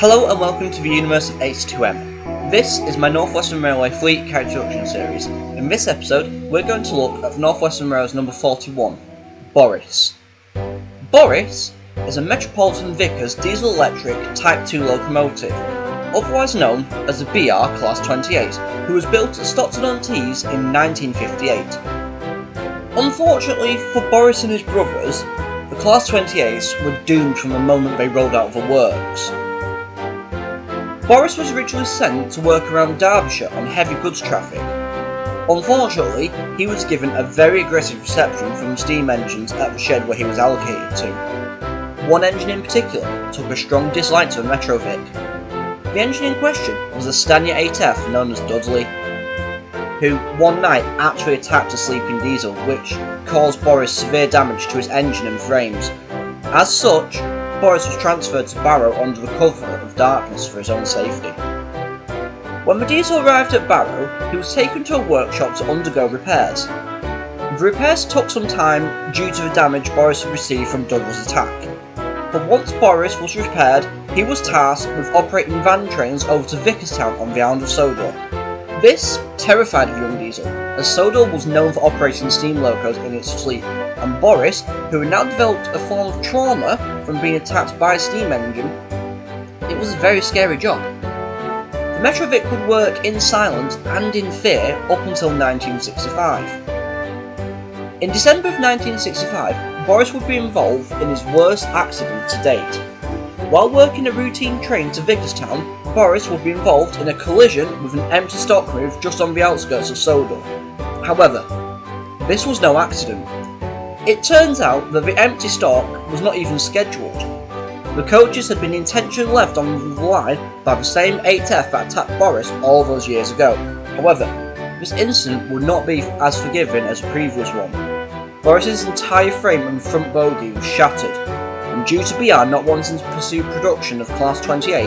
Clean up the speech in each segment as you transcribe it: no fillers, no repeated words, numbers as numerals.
Hello and welcome to the universe of 82M. This is my Northwestern Railway Fleet character introduction series. In this episode, we're going to look at the Northwestern Railway's number 41, Borris. Borris is a Metropolitan Vickers diesel-electric Type 2 locomotive, otherwise known as the BR Class 28, who was built at Stockton-on-Tees in 1958. Unfortunately for Borris and his brothers, the Class 28s were doomed from the moment they rolled out of the works. Borris was originally sent to work around Derbyshire on heavy goods traffic. Unfortunately, he was given a very aggressive reception from steam engines at the shed where he was allocated to. One engine in particular took a strong dislike to a Metrovic. The engine in question was a Stania 8F known as Dudley, who one night actually attacked a sleeping diesel, which caused Borris severe damage to his engine and frames. As such, Borris was transferred to Barrow under the cover of darkness for his own safety. When the diesel arrived at Barrow, he was taken to a workshop to undergo repairs. The repairs took some time due to the damage Borris had received from Dudley's attack. But once Borris was repaired, he was tasked with operating van trains over to Vickerstown on the island of Sodor. This terrified the young diesel, as Sodor was known for operating steam locos in its fleet, and Borris, who had now developed a form of trauma from being attacked by a steam engine, it was a very scary job. The Metrovic would work in silence and in fear up until 1965. In December of 1965, Borris would be involved in his worst accident to date. While working a routine train to Vickerstown, Borris would be involved in a collision with an empty stock move just on the outskirts of Sodor. However, this was no accident. It turns out that the empty stock was not even scheduled. The coaches had been intentionally left on the line by the same 8F that attacked Borris all those years ago. However, this incident would not be as forgiving as the previous one. Borris's entire frame and front bogie was shattered, and due to BR not wanting to pursue production of Class 28,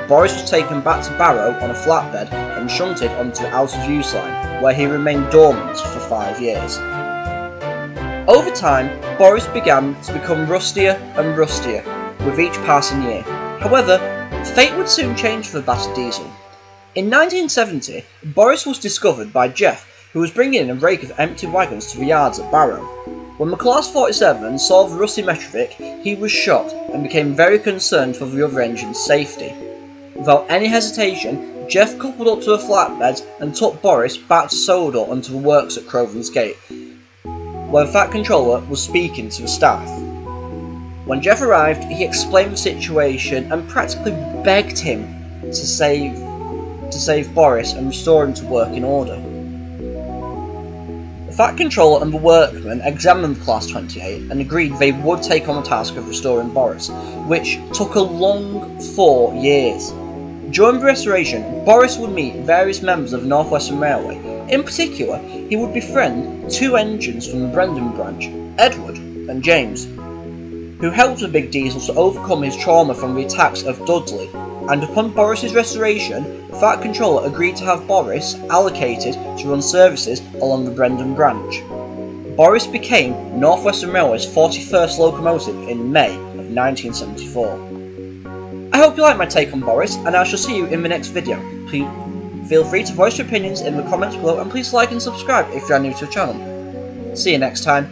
Borris was taken back to Barrow on a flatbed and shunted onto the out-of-use line, where he remained dormant for 5 years. Over time, Borris began to become rustier and rustier with each passing year. However, fate would soon change for the battered diesel. In 1970, Borris was discovered by Jeff, who was bringing in a rake of empty wagons to the yards at Barrow. When the Class 47 saw the rusty Metrovic, he was shocked and became very concerned for the other engine's safety. Without any hesitation, Jeff coupled up to the flatbeds and took Borris back to Sodor onto the works at Crovan's Gate, where the Fat Controller was speaking to the staff. When Jeff arrived, he explained the situation and practically begged him to save Borris and restore him to work in order. The Fat Controller and the workmen examined the Class 28 and agreed they would take on the task of restoring Borris, which took a long 4 years. During the restoration, Borris would meet various members of the Northwestern Railway. In particular, he would befriend 2 engines from the Brendan branch, Edward and James, who helped the big diesel to overcome his trauma from the attacks of Dudley, and upon Borris's restoration, the Fat Controller agreed to have Borris allocated to run services along the Brendan branch. Borris became Northwestern Railway's 41st locomotive in May of 1974. I hope you like my take on Borris, and I shall see you in the next video. Please feel free to voice your opinions in the comments below, and please like and subscribe if you are new to the channel. See you next time.